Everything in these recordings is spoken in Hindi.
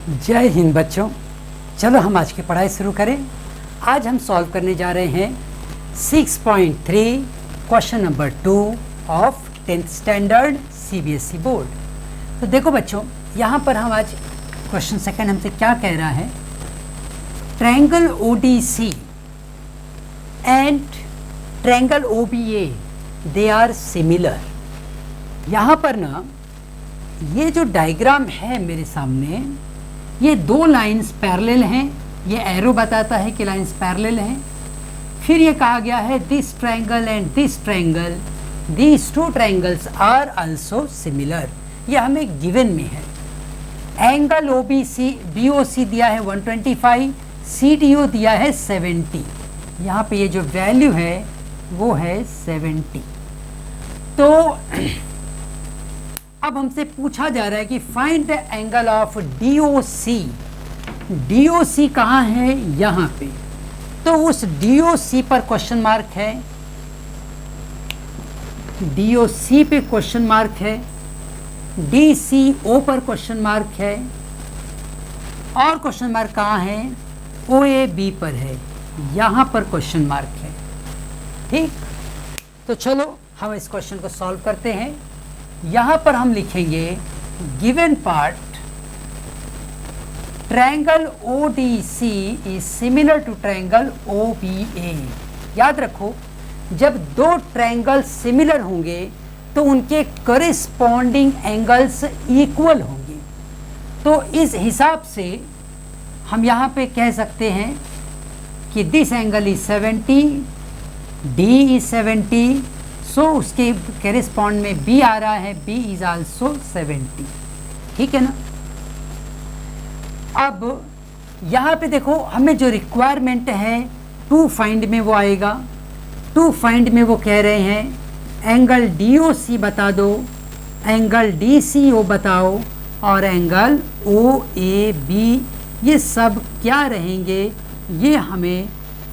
जय हिंद बच्चों। चलो हम आज की पढ़ाई शुरू करें। आज हम सॉल्व करने जा रहे हैं 6.3 question number 2 of 10th standard CBSE board. तो देखो बच्चों, यहाँ पर हम आज क्वेश्चन सेकंड हमसे क्या कह रहा है, triangle ODC and triangle OBA they are similar. यहाँ पर ना ये जो डायग्राम है मेरे सामने, ये दो लाइंस पैरेलल हैं, ये एरो बताता है कि लाइंस पैरेलल हैं। फिर ये कहा गया है this triangle and this triangle, these two triangles are also similar. ये हमें गिवन में है। एंगल ओबीसी बीओसी दिया है 125, सीडीओ दिया है 70। यहाँ पे ये जो वैल्यू है वो है 70। तो अब हमसे पूछा जा रहा है कि find the angle of DOC. DOC कहाँ है? यहाँ पे। तो उस डीओसी पर क्वेश्चन मार्क है, डीओसी पे क्वेश्चन मार्क है, डीसीओ पर क्वेश्चन मार्क है, और क्वेश्चन मार्क कहाँ है? ओएबी पर है, यहाँ पर क्वेश्चन मार्क है। ठीक, तो चलो हम इस क्वेश्चन को सॉल्व करते हैं। यहाँ पर हम लिखेंगे given part triangle ODC is similar to triangle OBA। याद रखो, जब दो ट्रायंगल सिमिलर होंगे तो उनके करेस्पॉन्डिंग एंगल्स इक्वल होंगे। तो इस हिसाब से हम यहाँ पे कह सकते हैं कि this angle is 70, D is 70, सो उसके करेस्पॉन्ड में B आ रहा है, B इज आल्सो 70। ठीक है ना। अब यहाँ पे देखो, हमें जो रिक्वायरमेंट है टू फाइंड में वो आएगा। टू फाइंड में वो कह रहे हैं एंगल DOC बता दो, एंगल DCO बताओ, और एंगल OAB। ये सब क्या रहेंगे, ये हमें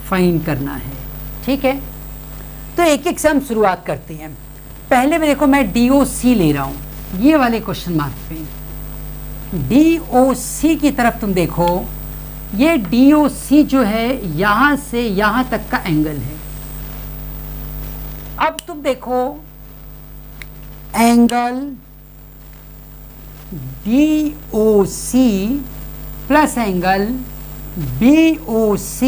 फाइंड करना है। ठीक है, तो एक एक से हम शुरुआत करते हैं। पहले में देखो, मैं DOC ले रहा हूँ ये वाले क्वेश्चन मार्क पे। DOC की तरफ तुम देखो, ये DOC जो है यहाँ से यहाँ तक का एंगल है। अब तुम देखो angle DOC plus angle BOC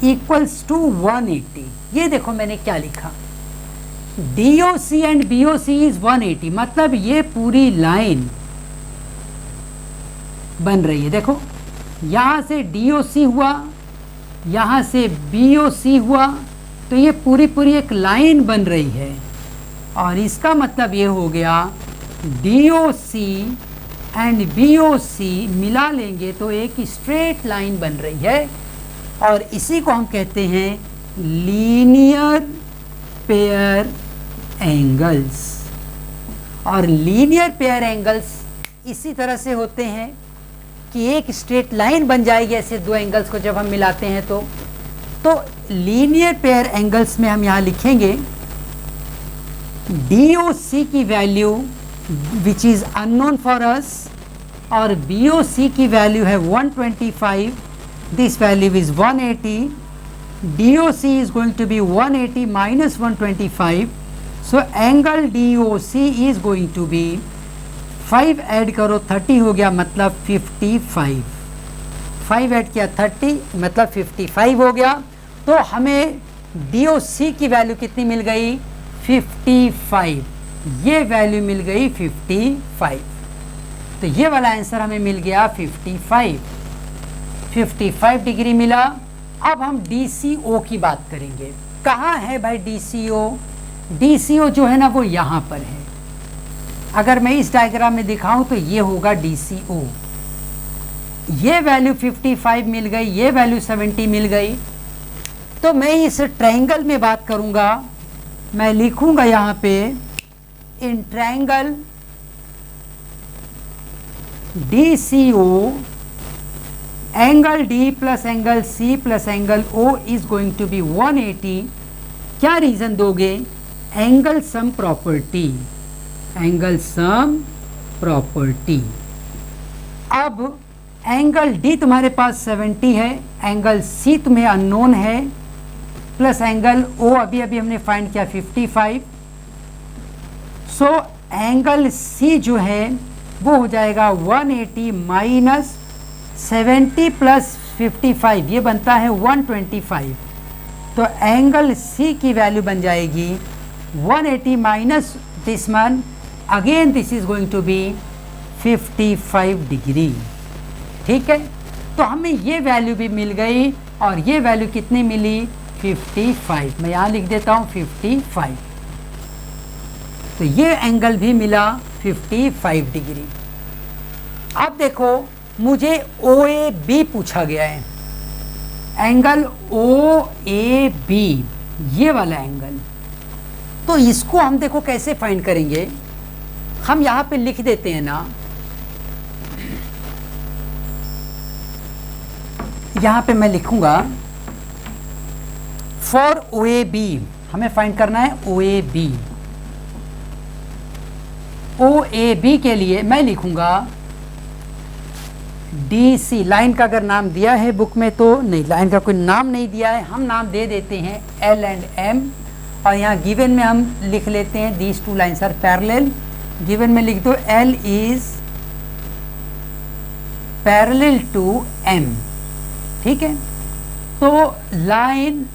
equals to 180। ये देखो मैंने क्या लिखा, DOC एंड BOC इज 180, मतलब ये पूरी लाइन बन रही है। देखो, यहां से DOC हुआ, यहां से BOC हुआ, तो ये पूरी पूरी एक लाइन बन रही है। और इसका मतलब ये हो गया DOC एंड BOC मिला लेंगे तो एक स्ट्रेट लाइन बन रही है, और इसी को हम कहते हैं लीनियर पेयर एंगल्स। और लीनियर पेयर एंगल्स इसी तरह से होते हैं कि एक स्ट्रेट लाइन बन जाएगी ऐसे दो एंगल्स को जब हम मिलाते हैं। तो लीनियर पेयर एंगल्स में हम यहाँ लिखेंगे DOC की value which is unknown for us, और BOC की वैल्यू है 125, this value is 180, DOC is going to be 180 minus 125, so angle DOC is going to be 5 add करो 30 हो गया, मतलब 55। 5 ऐड किया 30 मतलब 55 हो गया। तो हमें DOC की वैल्यू कितनी मिल गई? 55। ये वैल्यू मिल गई 55, तो ये वाला आंसर हमें मिल गया 55। 55 डिग्री मिला। अब हम DCO की बात करेंगे। कहाँ है भाई DCO? DCO जो है ना वो यहाँ पर है। अगर मैं इस डायग्राम में दिखाऊं तो ये होगा DCO। ये वैल्यू 55 मिल गई, ये वैल्यू 70 मिल गई। तो मैं इस ट्रायंगल में बात करूँगा, मैं लिखूँगा यहाँ पे in triangle DCO angle D plus angle C plus angle O is going to be 180। क्या रीजन दोगे? Angle sum property, angle sum property. अब एंगल डी तुम्हारे पास 70 है, एंगल सी तुम्हें अननोन है, प्लस एंगल ओ अभी अभी हमने फाइंड किया 55। सो एंगल सी जो है वो हो जाएगा 180 माइनस 70 प्लस 55, ये बनता है 125। तो एंगल सी की वैल्यू बन जाएगी 180 minus this one, again this is going to be 55 degree. ठीक है, तो हमें ये वैल्यू भी मिल गई और ये वैल्यू कितनी मिली 55। मैं यहाँ लिख देता हूँ 55। तो ये एंगल भी मिला 55 डिग्री। अब देखो मुझे OAB पूछा गया है, एंगल OAB, ये वाला एंगल। तो इसको हम देखो कैसे फाइंड करेंगे, हम यहाँ पे लिख देते हैं ना, यहाँ पे मैं लिखूंगा फॉर OAB, हमें फाइंड करना है OAB। OAB के लिए मैं लिखूंगा DC, लाइन का अगर नाम दिया है बुक में तो नहीं, लाइन का कोई नाम नहीं दिया है, हम नाम दे देते हैं L एंड M, और यहाँ गिवन में हम लिख लेते हैं these two lines are parallel. Given में लिख दो L is parallel to M। ठीक है, तो line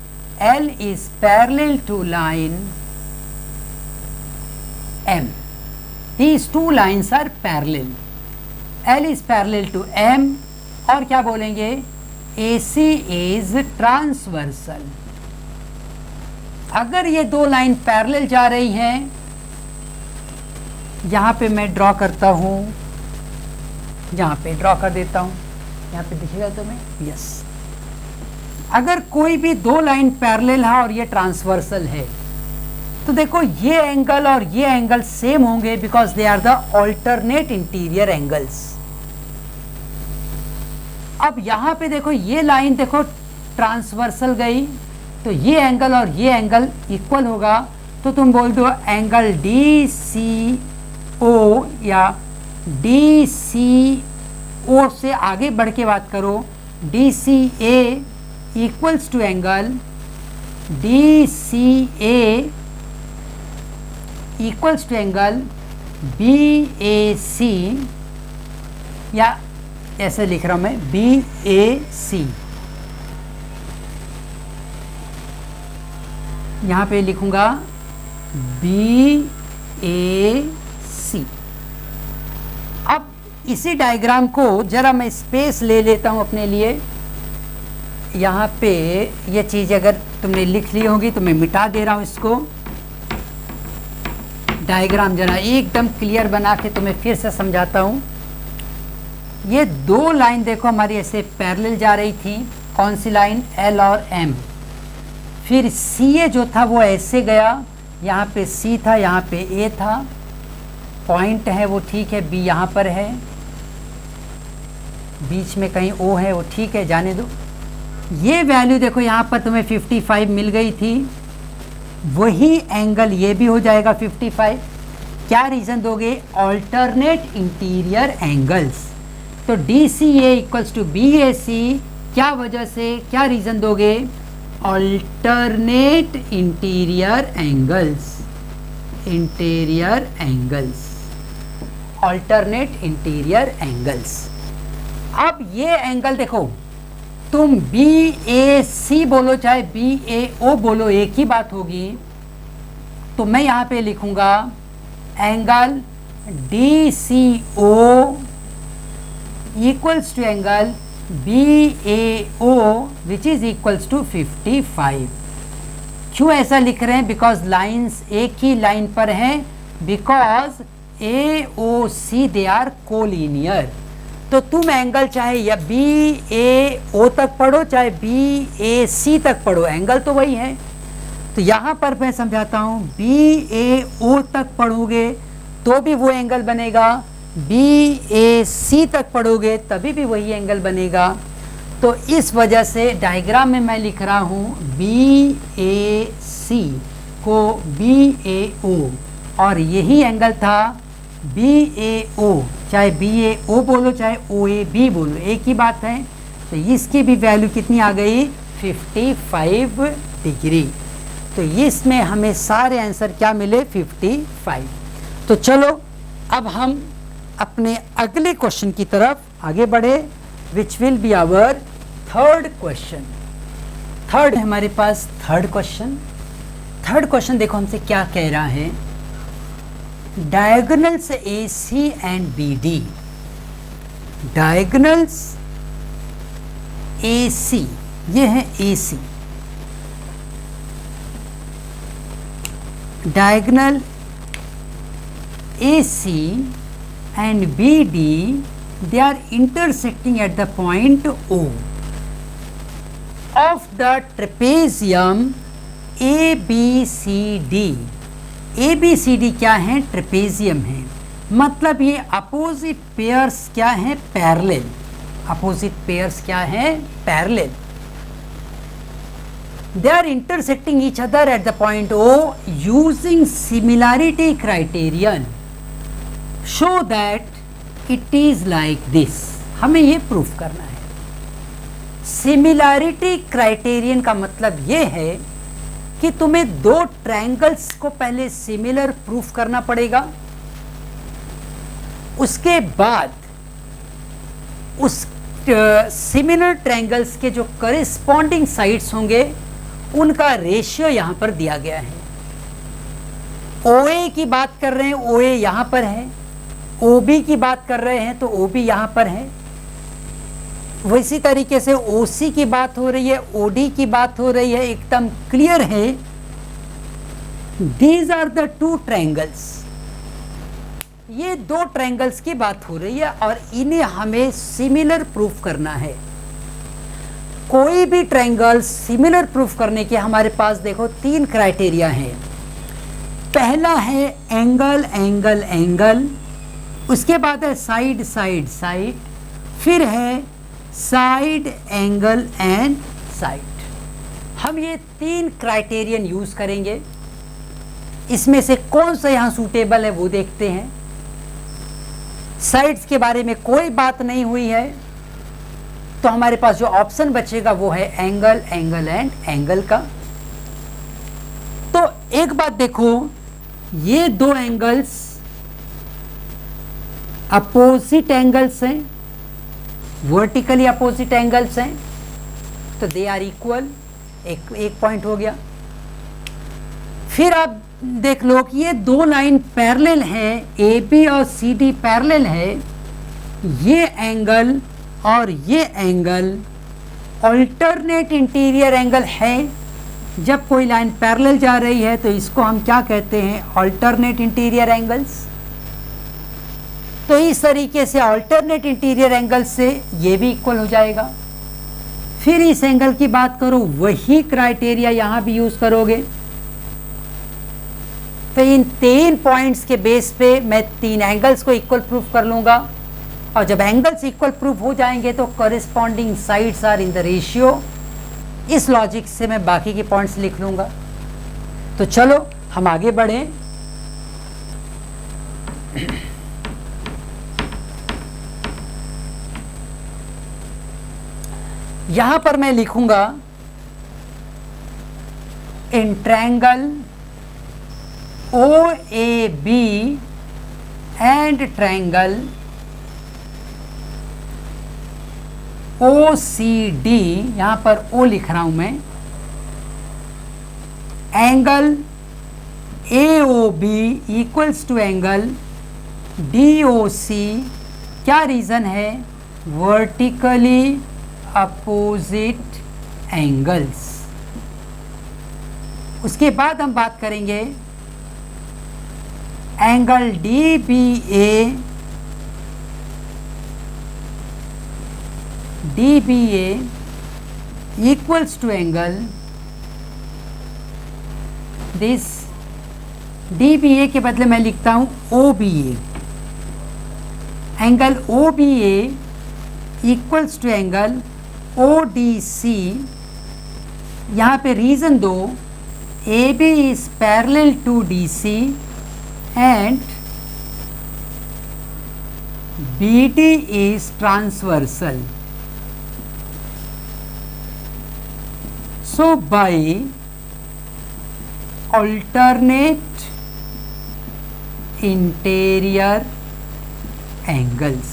L is parallel to line M, these two lines are parallel, L is parallel to M, और क्या बोलेंगे AC is transversal। अगर ये दो लाइन पैरेलल जा रही हैं, यहाँ पे मैं ड्रॉ करता हूँ, यहाँ पे ड्रॉ कर देता हूँ, यहाँ पे दिखेगा तुम्हें, यस। अगर कोई भी दो लाइन पैरेलल है और ये ट्रांसवर्सल है, तो देखो ये एंगल और ये एंगल सेम होंगे because they are the alternate interior angles. अब यहां पे देखो ये लाइन देखो ट्रांसवर्सल गई, तो ये एंगल और ये एंगल इक्वल होगा, तो तुम बोल दो एंगल DCO या DCO से आगे बढ़ के बात करो, DCA equals to angle DCA equals to angle BAC, या ऐसे लिख रहा हूं मैं BAC। यहां पे लिखूंगा BAC। अब इसी डायग्राम को जरा मैं स्पेस ले लेता हूं अपने लिए। यहाँ पे ये चीज़ अगर तुमने लिख ली होगी तो मैं मिटा दे रहा हूँ इसको। डायग्राम जरा एकदम क्लियर बना के तुम्हें फिर से समझाता हूँ। ये दो लाइन देखो हमारी ऐसे पैरेलल जा रही थी, कौन सी लाइन, L और M। फिर CA जो था वो ऐसे गया, यहाँ पे C था, यहाँ पे A था, पॉइंट है वो ठीक है, B यहाँ पर है, बीच में कहीं O है वो ठीक है, जाने दो। ये वैल्यू देखो यहाँ पर तुम्हें 55 मिल गई थी, वही एंगल ये भी हो जाएगा 55। क्या रीज़न दोगे, ऑल्टरनेट इंटीरियर एंगल्स। तो DCA इक्वल्स टू BAC, क्या वजह से, क्या रीज़न दोगे, alternate interior angles, interior angles, alternate interior angles. अब ये एंगल देखो, तुम BAC बोलो चाहे BAO बोलो, एक ही बात होगी। तो मैं यहाँ पे लिखूंगा angle DCO equals to angle BAO which is equals to 55। क्यों ऐसा लिख रहे हैं, बिकॉज लाइंस एक ही लाइन पर हैं, because AOC they are collinear. तो तुम एंगल चाहे या BAO तक पढ़ो चाहे BAC तक पढ़ो, एंगल तो वही है। तो यहाँ पर मैं समझाता हूँ, BAO तक पढ़ोगे तो भी वो एंगल बनेगा, BAC तक पढ़ोगे तभी भी वही एंगल बनेगा। तो इस वजह से डायग्राम में मैं लिख रहा हूँ BAC को BAO, और यही एंगल था BAO, चाहे BAO बोलो चाहे OAB बोलो, एक ही बात है। तो इसकी भी वैल्यू कितनी आ गई? 55 डिग्री। तो इसमें हमें सारे आंसर क्या मिले? 55। तो चलो अब हम अपने अगले क्वेश्चन की तरफ आगे बढ़े, which will be our third question. Third हमारे पास थर्ड क्वेश्चन देखो हमसे क्या कह रहा है। Diagonals AC and BD, diagonals AC, ये है AC, diagonal AC and BD, they are intersecting at the point O of the trapezium ABCD। ABCD क्या है? ट्रेपेजियम है, मतलब ये अपोजिट पेयर्स क्या है? पैरेलल। अपोजिट पेयर्स क्या है? Parallel. They are intersecting each other at the point O using similarity criterion. Show that it is like this. हमें ये प्रूफ करना है। सिमिलैरिटी क्राइटेरियन का मतलब ये है कि तुम्हें दो ट्रायंगल्स को पहले सिमिलर प्रूफ करना पड़ेगा, उसके बाद उस सिमिलर ट्रायंगल्स के जो करिस्पॉन्डिंग साइड्स होंगे उनका रेशियो यहां पर दिया गया है। OA की बात कर रहे हैं, OA यहां पर है। OB की बात कर रहे हैं तो OB यहां पर है। वैसी तरीके से OC की बात हो रही है, OD की बात हो रही है, एकदम क्लियर है। These are the two triangles, ये दो ट्रायंगल्स की बात हो रही है और इन्हें हमें सिमिलर प्रूफ करना है। कोई भी ट्रायंगल सिमिलर प्रूफ करने के हमारे पास देखो तीन क्राइटेरिया हैं। पहला है एंगल एंगल एंगल, उसके बाद है साइड साइड साइड, फिर है साइड एंगल एंड साइड। हम ये तीन क्राइटेरियन यूज करेंगे, इसमें से कौन सा यहाँ सूटेबल है वो देखते हैं। साइड्स के बारे में कोई बात नहीं हुई है, तो हमारे पास जो ऑप्शन बचेगा वो है एंगल एंगल एंड एंगल का। तो एक बात देखो, ये दो एंगल्स अपोजिट एंगल्स हैं, वर्टिकली अपोजिट एंगल्स हैं, तो दे आर इक्वल। एक पॉइंट हो गया। फिर आप देख लो कि ये दो लाइन पैरेलल है, AB और CD पैरेलल है। ये एंगल और ये एंगल अल्टरनेट इंटीरियर एंगल है। जब कोई लाइन पैरेलल जा रही है तो इसको हम क्या कहते हैं? Alternate interior angles. तो इस तरीके से अल्टरनेट इंटीरियर एंगल से ये भी इक्वल हो जाएगा। फिर इस एंगल की बात करो, वही क्राइटेरिया यहां भी यूज करोगे। तो इन तीन पॉइंट्स के बेस पे मैं तीन एंगल्स को इक्वल प्रूफ कर लूंगा, और जब एंगल्स इक्वल प्रूफ हो जाएंगे तो corresponding sides are in the ratio. इस लॉजिक से मैं बाकी के पॉइंट्स लिख लूंगा। तो चलो हम आगे बढ़ें। यहां पर मैं लिखूंगा in triangle OAB and triangle OCD, यहां पर O लिख रहा हूं मैं। Angle AOB equals to angle DOC। क्या रीजन है? Vertically opposite angles. उसके बाद हम बात करेंगे angle DBA equals to angle this। DBA के बदले मैं लिखता हूं OBA। Angle OBA equals to angle ODC। यहाँ पे रीजन दो, AB is parallel to DC and BD is transversal. So by alternate interior angles.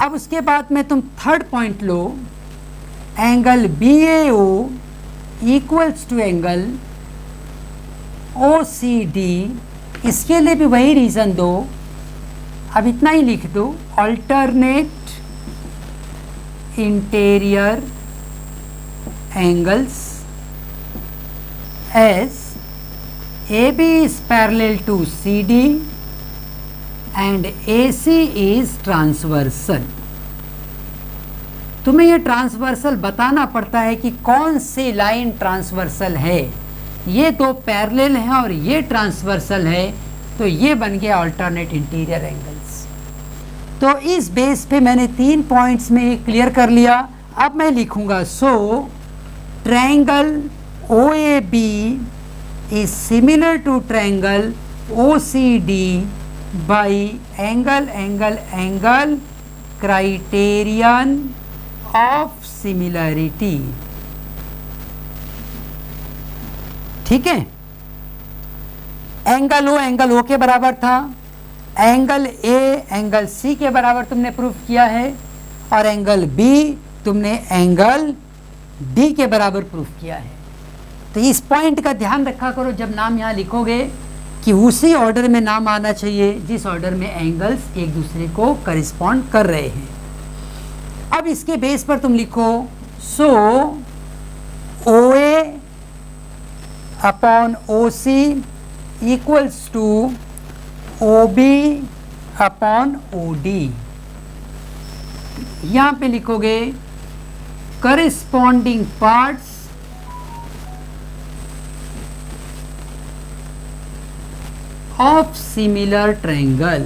अब उसके बाद में तुम थर्ड पॉइंट लो, angle BAO equals to angle OCD. इसके लिए भी वही रीजन दो, अब इतना ही लिख दो, alternate interior angles as AB is parallel to CD and AC is transversal. तुम्हें ये ट्रांसवर्सल बताना पड़ता है कि कौन सी लाइन ट्रांसवर्सल है। ये दो पैरेलल हैं और ये ट्रांसवर्सल है, तो ये बन गया अल्टरनेट इंटीरियर एंगल्स। तो इस बेस पे मैंने 3 पॉइंट्स में क्लियर कर लिया। अब मैं लिखूंगा, सो triangle OAB is similar to triangle OCD by angle criterion of similarity. ठीक है, एंगल O के बराबर था, एंगल A एंगल C के बराबर तुमने प्रूफ किया है, और एंगल B तुमने एंगल D के बराबर प्रूफ किया है। तो इस पॉइंट का ध्यान रखा करो जब नाम यहाँ लिखोगे कि उसी ऑर्डर में नाम आना चाहिए जिस ऑर्डर में एंगल्स एक दूसरे को करिस्पॉन्ड कर रहे हैं। अब इसके बेस पर तुम लिखो, so OA upon OC equals to OB upon OD। यहाँ पे लिखोगे corresponding parts of similar triangle.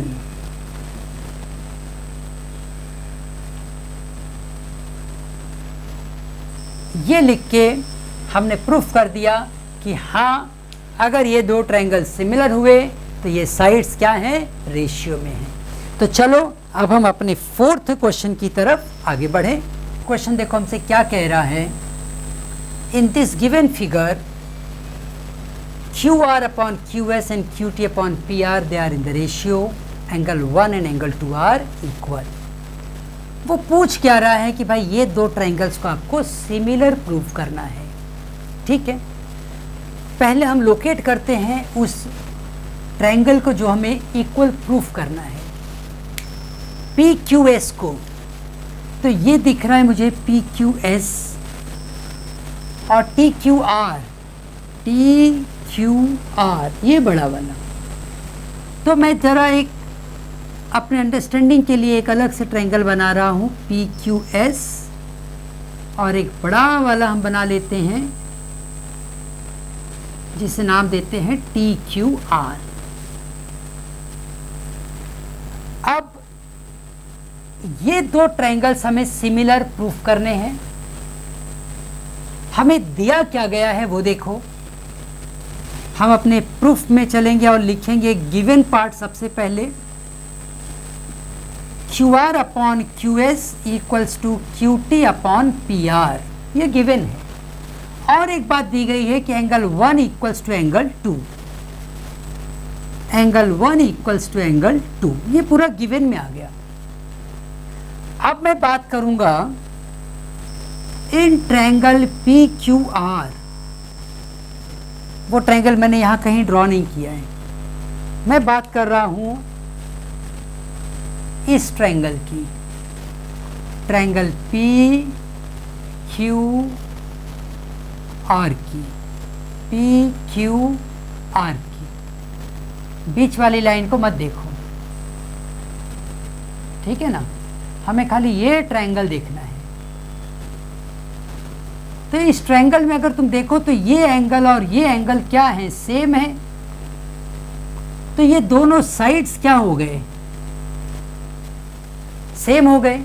ये लिख के हमने प्रूफ कर दिया कि हाँ, अगर ये दो ट्रायंगल सिमिलर हुए तो ये साइड्स क्या हैं, रेशियो में हैं। तो चलो अब हम अपने फोर्थ क्वेश्चन की तरफ आगे बढ़े। क्वेश्चन देखो हमसे क्या कह रहा है, in this given figure QR upon QS and QT upon PR they are in the ratio, angle 1 and angle 2 are equal. वो पूछ क्या रहा है कि भाई ये दो ट्रायंगल्स को आपको सिमिलर प्रूफ करना है। ठीक है, पहले हम लोकेट करते हैं उस ट्रायंगल को जो हमें इक्वल प्रूफ करना है, PQS को। तो ये दिख रहा है मुझे PQS और TQR, ये बड़ा वाला। तो मैं ज़रा एक अपने अंडरस्टैंडिंग के लिए एक अलग से ट्रायंगल बना रहा हूँ, PQS, और एक बड़ा वाला हम बना लेते हैं जिसे नाम देते हैं TQR। अब ये दो ट्रायंगल्स हमें सिमिलर प्रूफ करने हैं। हमें दिया क्या गया है वो देखो। हम अपने प्रूफ में चलेंगे और लिखेंगे गिवन पार्ट सबसे पहले, QR upon QS equals to QT upon PR, ये गिवन है। और एक बात दी गई है कि angle 1 equals to angle 2, angle 1 equals to angle 2, ये पूरा गिवन में आ गया। अब मैं बात करूंगा इन ट्रायंगल PQR, वो ट्रायंगल मैंने यहाँ कहीं ड्रॉ नहीं किया है, मैं बात कर रहा हूँ इस ट्रायंगल की, ट्रायंगल PQR की, PQR की। बीच वाली लाइन को मत देखो, ठीक है ना, हमें खाली ये ट्रायंगल देखना है। तो इस ट्रायंगल में अगर तुम देखो तो ये एंगल और ये एंगल क्या है, सेम है। तो ये दोनों साइड्स क्या हो गए, सेम हो गए,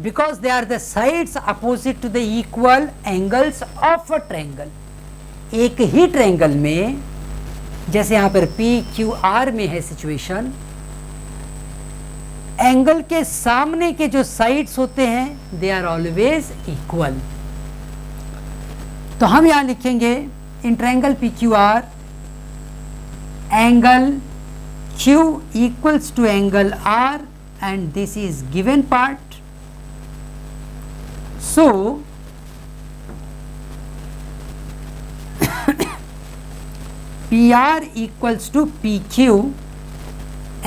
because they are the sides opposite to the equal angles of a triangle. एक ही ट्रायंगल में जैसे यहाँ पर पी क्यू आर में है सिचुएशन, एंगल के सामने के जो साइड्स होते हैं दे आर ऑलवेज इक्वल। तो हम यहां लिखेंगे in triangle P Q R angle Q equals to angle R and this is given part. So PR equals to PQ,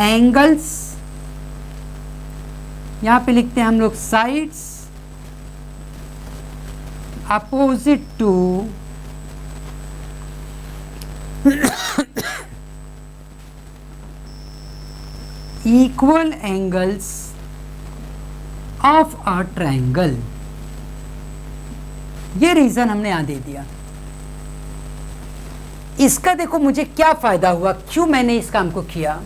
angles यहाँ पे लिखते हैं हम लोग sides opposite to equal angles of a triangle। ये रीजन हमने यहां दे दिया। इसका देखो मुझे क्या फायदा हुआ, क्यों मैंने इस काम को किया,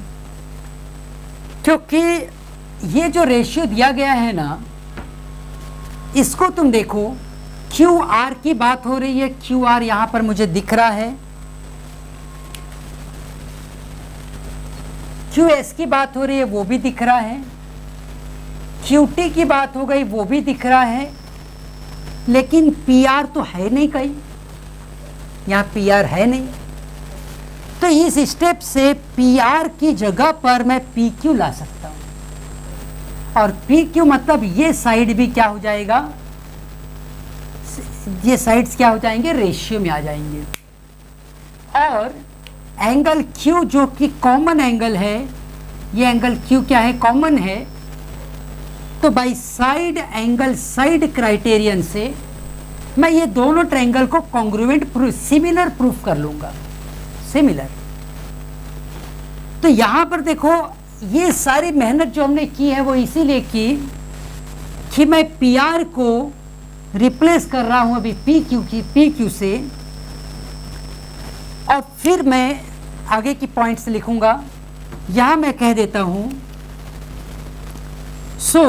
क्योंकि ये जो रेशियो दिया गया है ना, इसको तुम देखो क्यू आर की बात हो रही है, क्यू आर यहां पर मुझे दिख रहा है, क्यू एस की बात हो रही है वो भी दिख रहा है, क्यू टी की बात हो गई वो भी दिख रहा है, लेकिन पी आर तो है नहीं कहीं, यहाँ पी आर है नहीं। तो इस स्टेप से पी आर की जगह पर मैं पी क्यू ला सकता हूँ, और पी क्यू मतलब ये साइड भी क्या हो जाएगा, ये साइड्स क्या हो जाएंगे, रेशियो में आ जाएंगे। और एंगल Q जो कि कॉमन एंगल है, ये एंगल Q क्या है, कॉमन है, तो by side angle side criterion से मैं ये दोनों ट्रायंगल को कॉन्ग्रुएंट सिमिलर प्रूफ कर लूंगा, सिमिलर। तो यहां पर देखो ये सारी मेहनत जो हमने की है वो इसीलिए की कि मैं PR को रिप्लेस कर रहा हूं अभी PQ से, और फिर मैं आगे की पॉइंट्स लिखूंगा। यहां मैं कह देता हूं so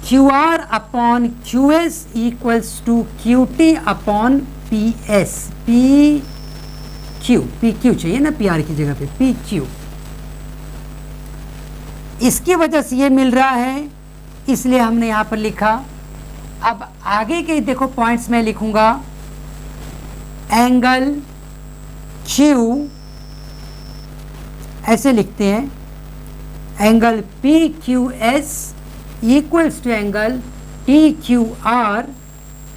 QR upon QS equals to QT upon PS, PQ चाहिए ना PR की जगह पे, PQ। इसकी वजह से ये मिल रहा है, इसलिए हमने यहां पर लिखा। अब आगे के देखो पॉइंट्स में लिखूंगा, एंगल Q ऐसे लिखते हैं, angle PQS equals to angle TQR।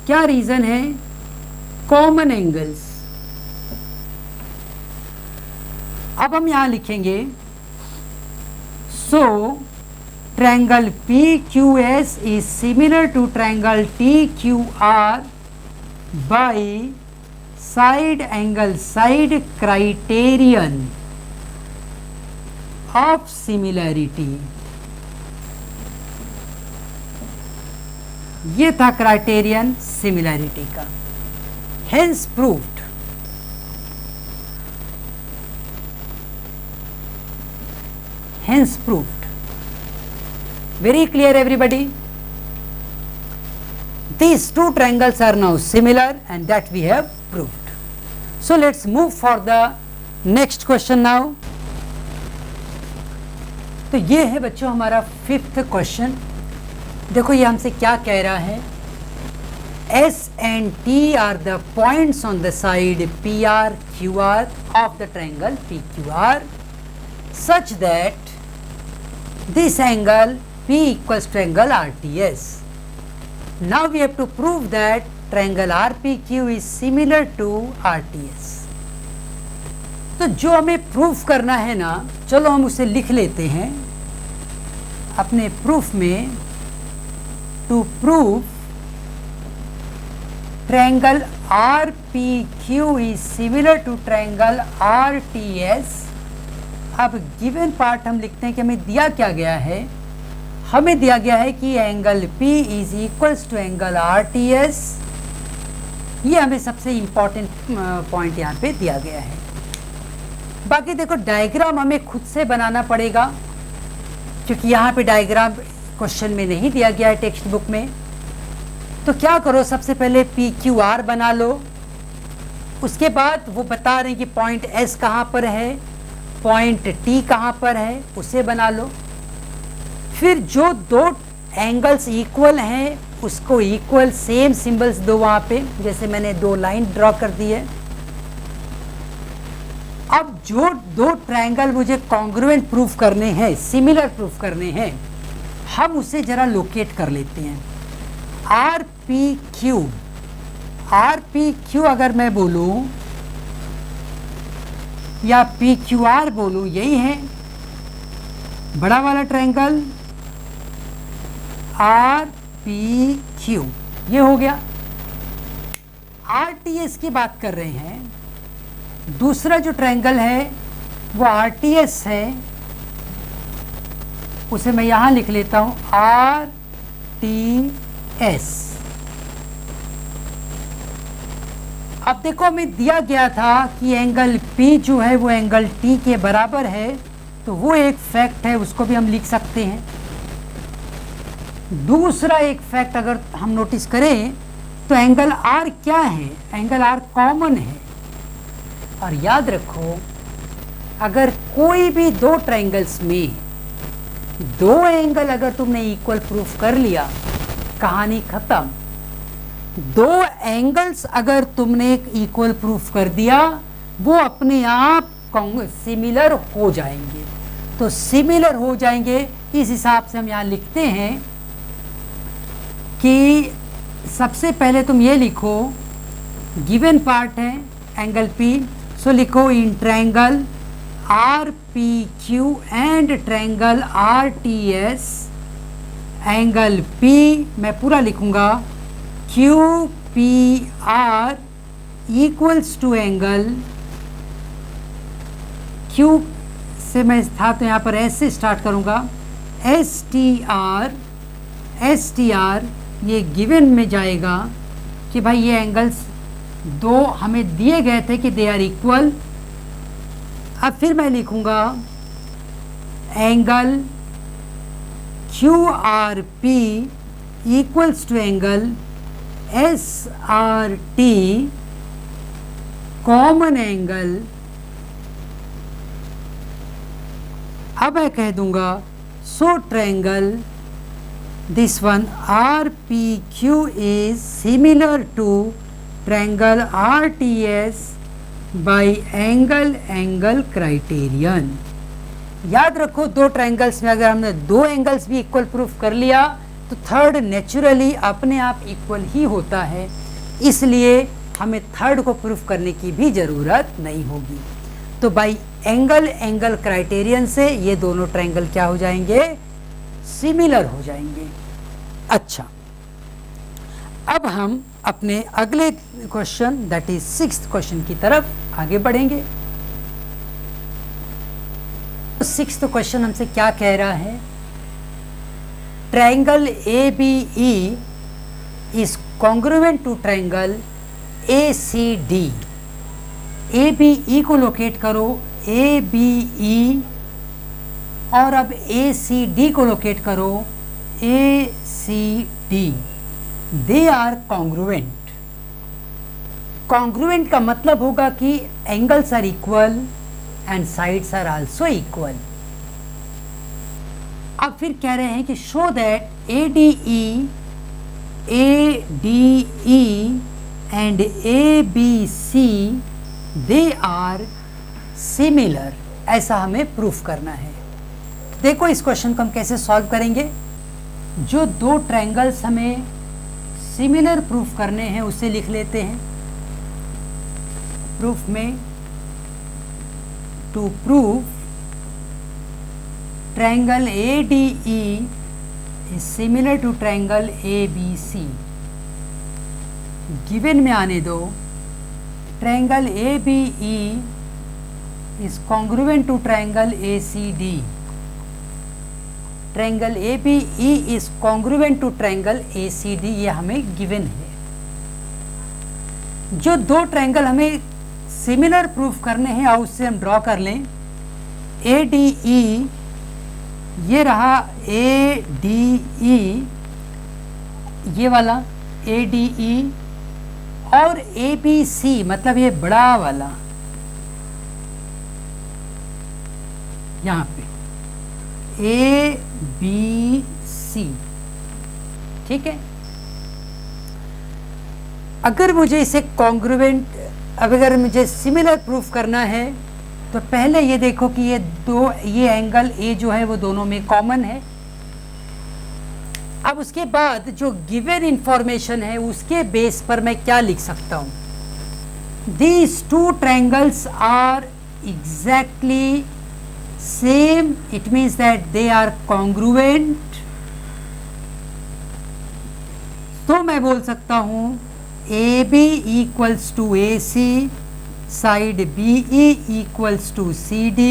क्या रीजन है, कॉमन एंगल्स। अब हम यहां लिखेंगे so triangle PQS is similar to triangle TQR by side angle side criterion of similarity. ये था क्राइटेरियन सिमिलैरिटी का, hence proved. Hence proved. Very clear everybody? These two triangles are now similar and that we have proved. So let's move for the next question now. तो ये है बच्चों हमारा 5th क्वेश्चन। देखो ये हमसे क्या कह रहा है, S and T are the points on the side PR QR of the triangle PQR such that this angle P equals to angle RTS. Now we have to prove that triangle RPQ is similar to RTS. तो जो हमें प्रूफ करना है ना, चलो हम उसे लिख लेते हैं अपने प्रूफ में। To prove triangle RPQ is similar to triangle RTS। अब गिवन पार्ट हम लिखते हैं कि हमें दिया क्या गया है, हमें दिया गया है कि angle P is equals to angle RTS। ये हमें सबसे इंपॉर्टेंट पॉइंट यहाँ पे दिया गया है। बाकी देखो डायग्राम हमें खुद से बनाना पड़ेगा, क्योंकि यहाँ पे डायग्राम क्वेश्चन में नहीं दिया गया है टेक्स्ट बुक में। तो क्या करो, सबसे पहले PQR बना लो, उसके बाद वो बता रहे हैं कि पॉइंट एस कहाँ पर है, पॉइंट टी कहाँ पर है, उसे बना लो। फिर जो दो एंगल्स इक्वल हैं उसको इक्वल सेम सिंबल्स दो वहाँ पे, जैसे मैंने दो लाइन ड्रॉ कर दी है। अब जो दो ट्रायंगल मुझे कॉन्ग्रुएंट प्रूफ करने हैं, सिमिलर प्रूफ करने हैं, हम उसे जरा लोकेट कर लेते हैं। आर पी क्यू अगर मैं बोलूं या पी क्यू आर बोलूं, यही है बड़ा वाला ट्रायंगल आर पी क्यू, ये हो गया। आर टी एस की बात कर रहे हैं, दूसरा जो ट्रायंगल है वो आर टी एस है, उसे मैं यहां लिख लेता हूं आर टी एस। अब देखो हमें दिया गया था कि एंगल P जो है वो एंगल T के बराबर है, तो वो एक फैक्ट है, उसको भी हम लिख सकते हैं। दूसरा एक फैक्ट अगर हम नोटिस करें तो एंगल R क्या है, एंगल R कॉमन है। और याद रखो अगर कोई भी दो ट्रायंगल्स में दो एंगल अगर तुमने इक्वल प्रूफ कर लिया, कहानी खत्म। दो एंगल्स अगर तुमने इक्वल प्रूफ कर दिया, वो अपने आप सिमिलर हो जाएंगे। तो सिमिलर हो जाएंगे, इस हिसाब से हम यहाँ लिखते हैं कि सबसे पहले तुम ये लिखो, गिवन पार्ट है एंगल P, सो लिखो in triangle R P Q and triangle R T S, angle P मैं पूरा लिखूंगा Q P R equals to angle Q से मैं था तो यहाँ पर S से स्टार्ट करूंगा, एस टी आर ये गिवन में जाएगा कि भाई ये एंगल्स दो हमें दिए गए थे कि दे आर इक्वल। अब फिर मैं लिखूंगा angle Q R P equals to angle S R T, common angle. अब मैं कह दूंगा so triangle this one RPQ is similar to triangle RTS by angle criterion। याद रखो दो ट्रायंगल्स में अगर हमने दो एंगल्स भी इक्वल प्रूफ कर लिया तो थर्ड नेचुरली अपने आप इक्वल ही होता है, इसलिए हमें थर्ड को प्रूफ करने की भी ज़रूरत नहीं होगी। तो बाई एंगल क्राइटेरियन से ये दोनों ट्रायंगल क्या हो जाएंगे, सिमिलर हो जाएंगे। अच्छा, अब हम अपने अगले question that is 6th question की तरफ आगे बढ़ेंगे। 6th क्वेश्चन हमसे क्या कह रहा है, triangle ABE is congruent to triangle ACD। ABE को लोकेट करो, ABE, और अब ACD को लोकेट करो, ACD। They are congruent. Congruent का मतलब होगा कि angles are equal and sides are also equal. अब फिर कह रहे हैं कि show that ADE and ABC they are similar, ऐसा हमें प्रूफ करना है। देखो इस क्वेश्चन को हम कैसे सॉल्व करेंगे। जो दो ट्रायंगल्स हमें सिमिलर प्रूफ करने हैं उसे लिख लेते हैं प्रूफ में। To proof triangle ADE is similar to triangle ABC, given में आने दो triangle ABE is congruent to triangle ACD। Triangle ABE is congruent to triangle ACD, ये हमें गिवन है। जो दो ट्रायंगल हमें सिमिलर प्रूफ करने हैं और उससे हम ड्रॉ कर लें। ADE, ये रहा ADE, ये वाला ADE, और ABC मतलब ये बड़ा वाला यहाँ पे ABC, ठीक है। अगर मुझे इसे कॉन्ग्रुएंट, अगर मुझे सिमिलर प्रूफ करना है तो पहले ये देखो कि ये एंगल A जो है वो दोनों में कॉमन है। अब उसके बाद जो गिवन इंफॉर्मेशन है उसके बेस पर मैं क्या लिख सकता हूं, these two triangles are exactly same, it means that they are congruent. तो मैं बोल सकता हूं AB equals to AC, side BE equals to CD,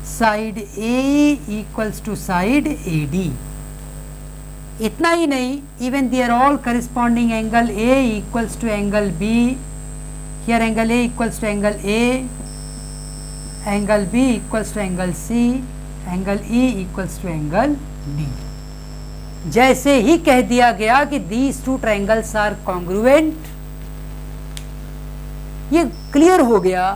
side AE equals to side AD। इतना ही नहीं, even they are all corresponding angle A equals to angle B, here angle A equals to angle A, angle B equals to angle C, angle E equals to angle D। जैसे ही कह दिया गया कि these two triangles are congruent, ये क्लियर हो गया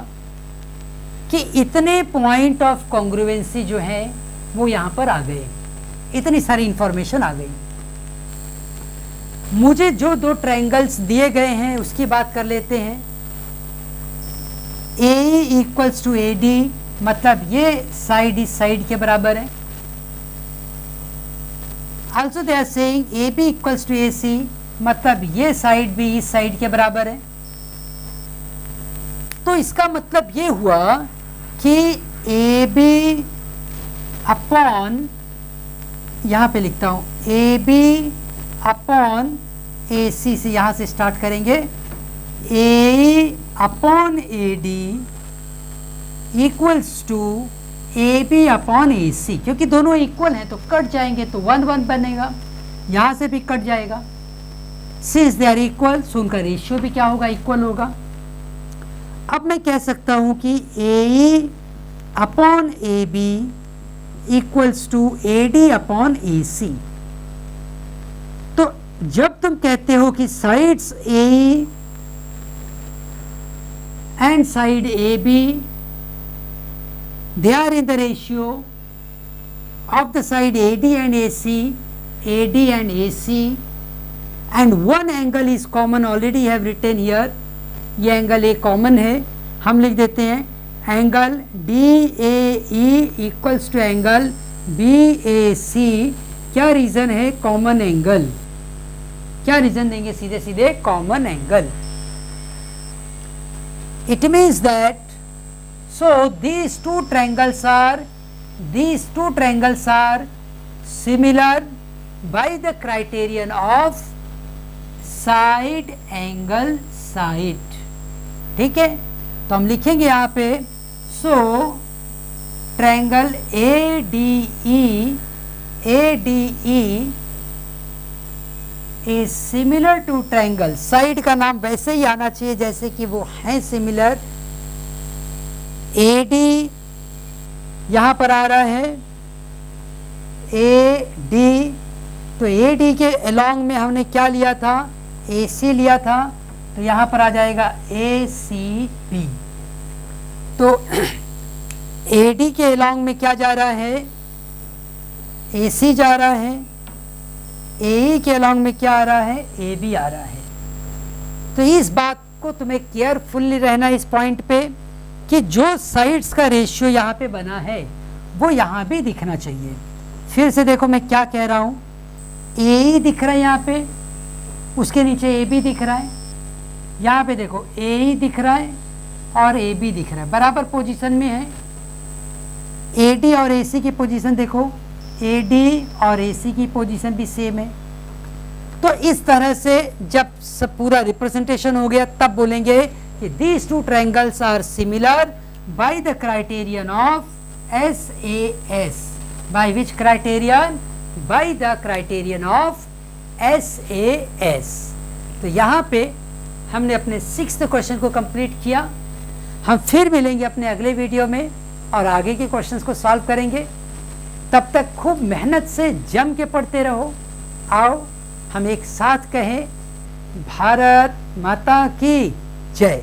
कि इतने पॉइंट ऑफ कॉन्ग्रुएंसी जो है वो यहां पर आ गए, इतनी सारी इंफॉर्मेशन आ गई। मुझे जो दो ट्रायंगल्स दिए गए हैं उसकी बात कर लेते हैं। AE इक्वल्स टू AD मतलब ये साइड इस साइड के बराबर है। Also they are saying AB equals to AC मतलब ये साइड भी इस साइड के बराबर है। तो इसका मतलब ये हुआ कि AB अपॉन, यहाँ पे लिखता हूँ AB अपॉन AC से यहाँ से स्टार्ट करेंगे, AE upon AD equals to AB upon AC, क्योंकि दोनों इक्वल हैं तो कट जाएंगे तो 1 1 बनेगा, यहाँ से भी कट जाएगा। Since they are equal so उनका रेशियो भी क्या होगा, इक्वल होगा। अब मैं कह सकता हूँ कि AE upon AB equals to AD upon AC। तो जब तुम कहते हो कि sides AE and side AB they are in the ratio of the side AD and AC, AD and AC, and one angle is common, already have written here, ये एंगल A कॉमन है, हम लिख देते हैं angle DAE equals to angle BAC। क्या रीजन है, कॉमन एंगल। क्या रीजन देंगे, सीधे सीधे common angle. It means that so these two triangles are similar by the criterion of side angle side, ठीक है। तो हम लिखेंगे यहाँ पे so triangle ADE is similar to triangle, side का नाम वैसे ही आना चाहिए जैसे कि वो है सिमिलर। AD यहाँ पर आ रहा है AD, तो AD के अलोंग में हमने क्या लिया था, AC लिया था, तो यहाँ पर आ जाएगा ACB। तो AD के अलोंग में क्या जा रहा है, AC जा रहा है, AE के अलोंग में क्या आ रहा है, AB आ रहा है। तो इस बात को तुम्हें केयरफुली रहना इस पॉइंट पे कि जो साइड्स का रेशियो यहाँ पे बना है वो यहाँ भी दिखना चाहिए। फिर से देखो मैं क्या कह रहा हूँ, AE दिख रहा है यहाँ पे, उसके नीचे AB दिख रहा है, यहाँ पे देखो AE दिख रहा है और AB दिख रहा है, बराबर पोजीशन में है। AD और AC की पोजीशन देखो, AD और AC की पोजीशन भी सेम है। तो इस तरह से जब सब पूरा रिप्रेजेंटेशन हो गया तब बोलेंगे कि these two triangles are similar by the criterion of SAS। by which criterion? by the criterion of SAS। तो यहाँ पे हमने अपने 6th क्वेश्चन को कंप्लीट किया। हम फिर मिलेंगे अपने अगले वीडियो में और आगे के क्वेश्चंस को सॉल्व करेंगे। तब तक खूब मेहनत से जम के पढ़ते रहो। आओ हम एक साथ कहें, भारत माता की जय।